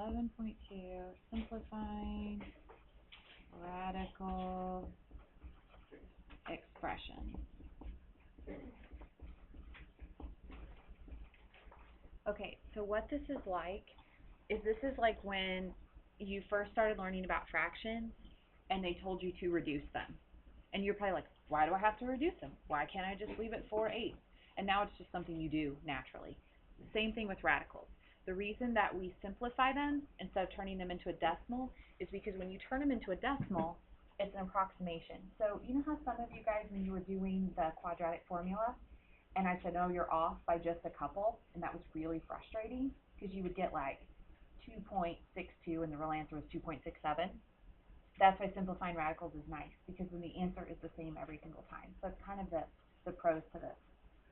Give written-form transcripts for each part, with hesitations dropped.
11.2, simplifying radical expression. Okay, so what this is like when you first started learning about fractions and they told you to reduce them. And you're probably like, why do I have to reduce them? Why can't I just leave it 4/8? And now it's just something you do naturally. Same thing with radicals. The reason that we simplify them instead of turning them into a decimal is because when you turn them into a decimal, it's an approximation. So you know how some of you guys, when you were doing the quadratic formula, and I said, no, you're off by just a couple, and that was really frustrating because you would get like 2.62 and the real answer was 2.67. That's why simplifying radicals is nice, because then the answer is the same every single time. So that's kind of the pros to this.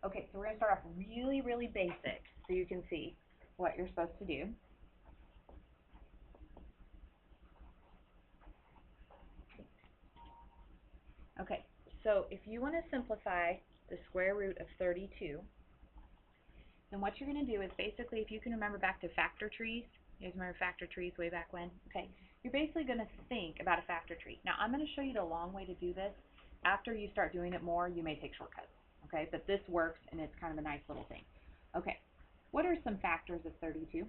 Okay, so we're going to start off really, really basic so you can see what you're supposed to do. Okay, so if you want to simplify the square root of 32, then what you're going to do is basically, if you can remember back to factor trees, you guys remember factor trees way back when? Okay, you're basically going to think about a factor tree. Now, I'm going to show you the long way to do this. After you start doing it more, you may take shortcuts, okay? But this works, and it's kind of a nice little thing. Okay, what are some factors of 32?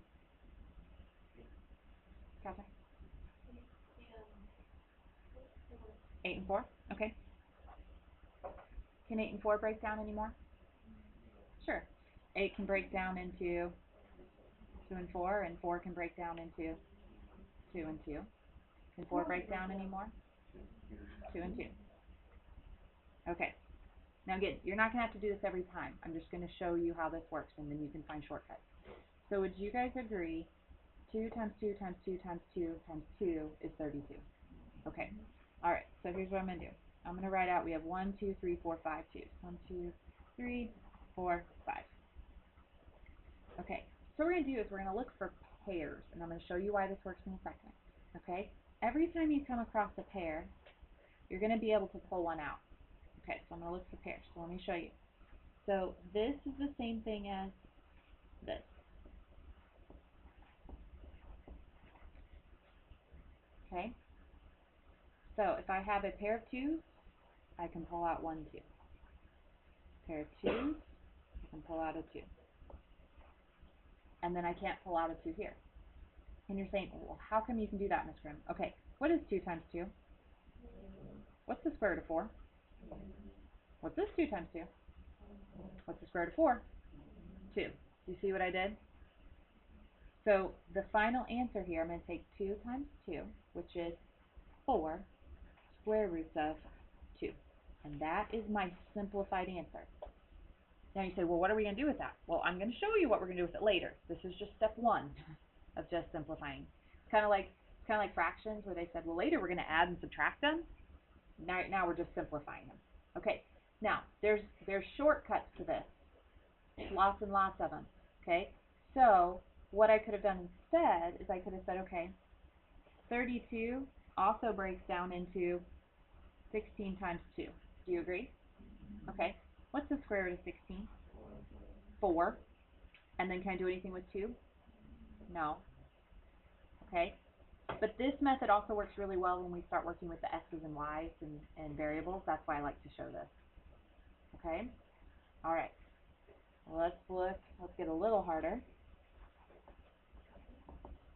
Catherine? 8 and 4, okay. Can 8 and 4 break down anymore? Sure. 8 can break down into 2 and 4, and 4 can break down into 2 and 2. Can 4 break down anymore? 2 and 2. Okay. Now again, you're not going to have to do this every time. I'm just going to show you how this works, and then you can find shortcuts. So would you guys agree 2 times 2 times 2 times 2 times 2 is 32? Okay. All right. So here's what I'm going to do. I'm going to write out, we have 1, 2, 3, 4, 5 2s. 1, 2, 3, 4, 5. Okay. So what we're going to do is we're going to look for pairs, and I'm going to show you why this works in a second. Okay. Every time you come across a pair, you're going to be able to pull one out. Okay, so I'm going to look for pairs. So let me show you. So this is the same thing as this. Okay? So if I have a pair of 2s, I can pull out 1, 2. Pair of 2s, I can pull out a 2. And then I can't pull out a 2 here. And you're saying, well, how come you can do that, Ms. Grimm? Okay, what is 2 times 2? What's the square root of 4? What's this 2 times 2? What's the square root of 4? 2. Do you see what I did? So the final answer here, I'm going to take 2 times 2, which is 4 square roots of 2. And that is my simplified answer. Now you say, well, what are we going to do with that? Well, I'm going to show you what we're going to do with it later. This is just step 1 of just simplifying. It's kind of like fractions where they said, well, later we're going to add and subtract them. Now we're just simplifying them. Okay. Now there's shortcuts to this. Lots and lots of them. Okay. So what I could have done instead is I could have said, okay, 32 also breaks down into 16 times 2. Do you agree? Okay. What's the square root of 16? 4. And then can I do anything with 2? No. Okay. But this method also works really well when we start working with the x's and y's and variables. That's why I like to show this. Okay? All right. Let's get a little harder.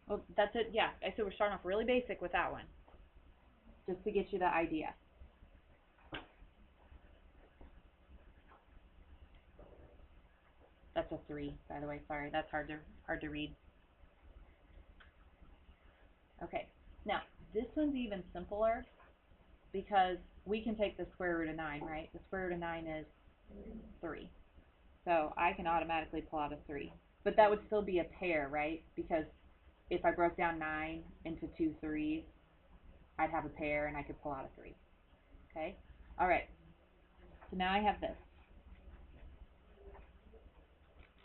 Well, that's it. Yeah, I said we're starting off really basic with that one, just to get you the idea. That's a 3, by the way. Sorry, that's hard to read. Okay, now this one's even simpler because we can take the square root of 9, right? The square root of 9 is 3. So I can automatically pull out a 3. But that would still be a pair, right? Because if I broke down 9 into 2 3s, I'd have a pair and I could pull out a 3. Okay? All right. So now I have this.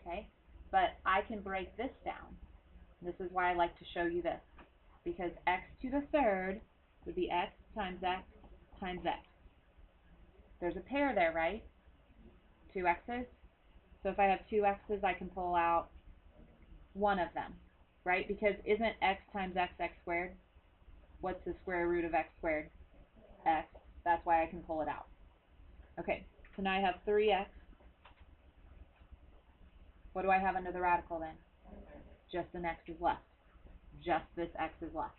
Okay? But I can break this down. This is why I like to show you this. Because x to the third would be x times x times x. There's a pair there, right? 2x's. So if I have 2x's, I can pull out one of them. right? Because isn't x times x x squared? What's the square root of x squared? X. That's why I can pull it out. Okay, so now I have 3x. What do I have under the radical then? Just an x is left. Just this x is left.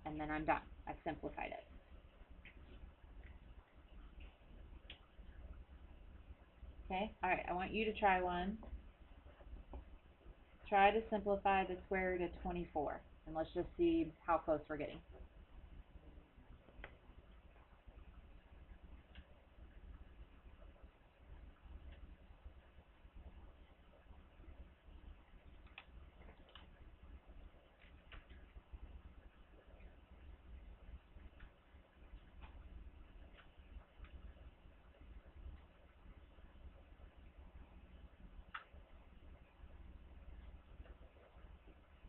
And then I'm done. I've simplified it. Okay, alright, I want you to try one. Try to simplify the square root of 24. And let's just see how close we're getting.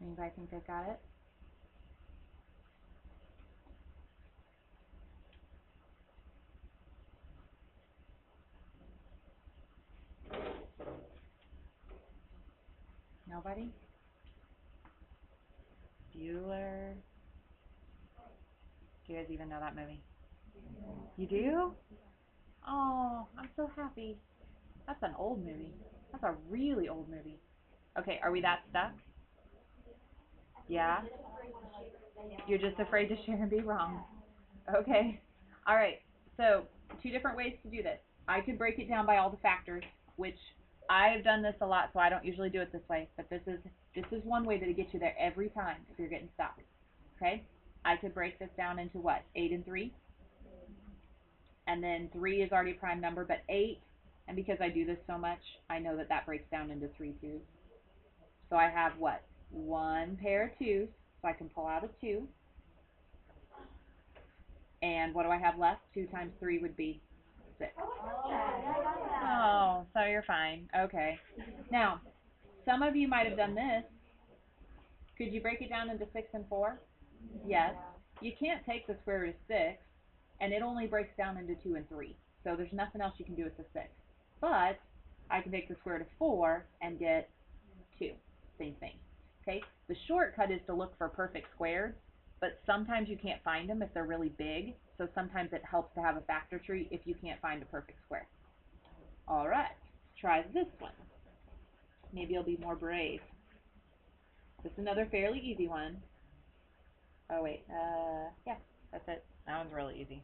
Anybody think they've got it? Nobody? Bueller? Do you guys even know that movie? You do? Oh, I'm so happy. That's an old movie. That's a really old movie. Okay, are we that stuck? Yeah? You're just afraid to share and be wrong. Okay. All right. So, two different ways to do this. I could break it down by all the factors, which I've done this a lot, so I don't usually do it this way. But this is one way that it gets you there every time if you're getting stuck. Okay. I could break this down into what? 8 and 3, and then 3 is already a prime number, but 8. And because I do this so much, I know that that breaks down into 3 twos. So I have what? One pair of twos, so I can pull out a 2. And what do I have left? 2 times 3 would be 6. Oh, so you're fine. Okay. Now, some of you might have done this. Could you break it down into 6 and 4? Yes. You can't take the square root of 6, and it only breaks down into 2 and 3. So there's nothing else you can do with the 6. But I can take the square root of 4 and get 2. Same thing. Okay? The shortcut is to look for perfect squares, but sometimes you can't find them if they're really big. So sometimes it helps to have a factor tree if you can't find a perfect square. All right. Try this one. Maybe you'll be more brave. This is another fairly easy one. Oh, wait. Yeah, that's it. That one's really easy.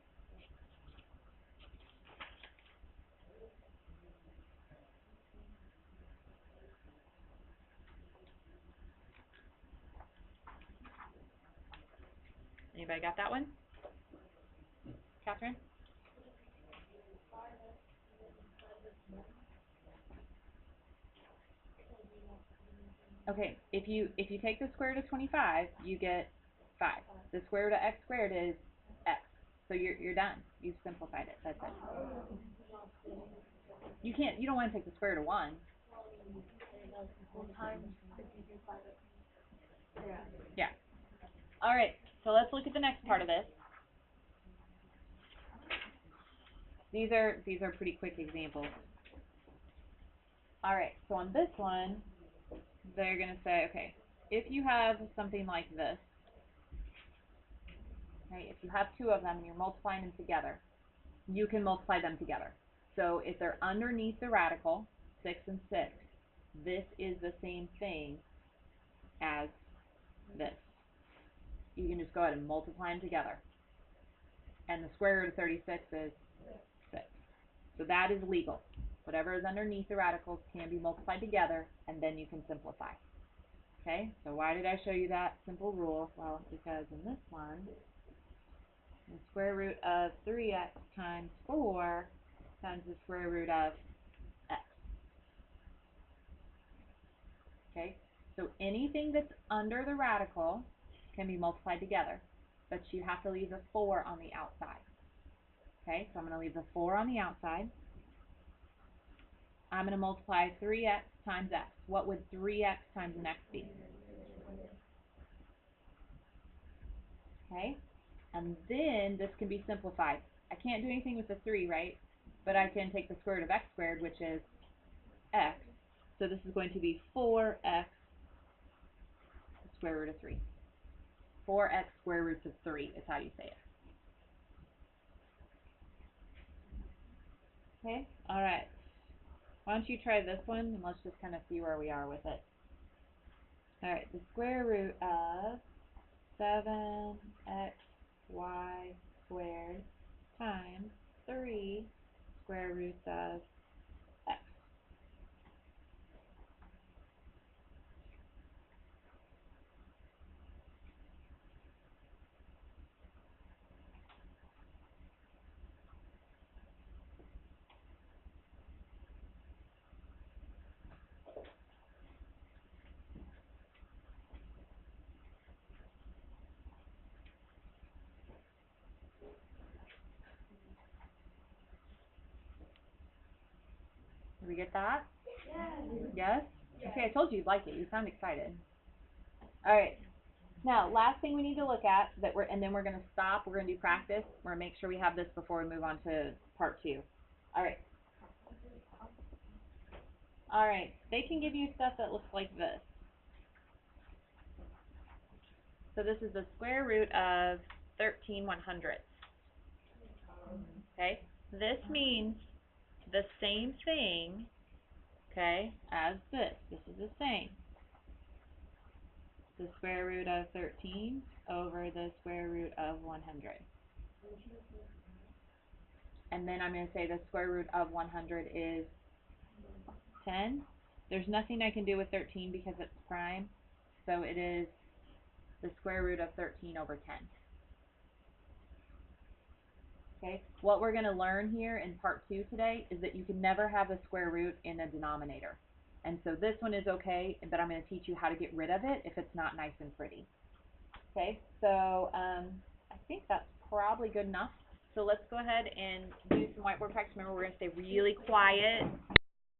Anybody got that one? Catherine? Okay, if you take the square root of 25, you get 5. The square root of x squared is x. So you're done. You've simplified it. That's it. You don't want to take the square root of 1. Yeah. All right. So let's look at the next part of this. These are pretty quick examples. All right. So on this one, they're going to say, okay, if you have something like this, okay, if you have 2 of them and you're multiplying them together, you can multiply them together. So if they're underneath the radical, 6 and 6, this is the same thing as this. You can just go ahead and multiply them together. And the square root of 36 is 6. So that is legal. Whatever is underneath the radicals can be multiplied together, and then you can simplify. Okay, so why did I show you that simple rule? Well, because in this one, the square root of 3x times 4 times the square root of x. Okay, so anything that's under the radical can be multiplied together, but you have to leave the 4 on the outside. Okay, so I'm going to leave the 4 on the outside. I'm going to multiply 3x times x. What would 3x times an x be? Okay, and then this can be simplified. I can't do anything with the 3, right? But I can take the square root of x squared, which is x. So this is going to be 4x square root of 3. 4x square root of 3 is how you say it. Okay, all right. Why don't you try this one, and let's just kind of see where we are with it. All right, the square root of 7xy squared times 3 square roots of x. Did we get that? Yes? Okay, I told you you'd like it. You sound excited. All right. Now, last thing we need to look at, and then we're going to stop. We're going to do practice. We're going to make sure we have this before we move on to part 2. All right. All right. They can give you stuff that looks like this. So this is the square root of 13/100. Okay? This means the same thing, okay, as this. This is the same. The square root of 13 over the square root of 100. And then I'm going to say the square root of 100 is 10. There's nothing I can do with 13 because it's prime. So it is the square root of 13 over 10. Okay, what we're going to learn here in part 2 today is that you can never have a square root in a denominator. And so this one is okay, but I'm going to teach you how to get rid of it if it's not nice and pretty. Okay, so I think that's probably good enough. So let's go ahead and do some whiteboard practice. Remember, we're going to stay really quiet.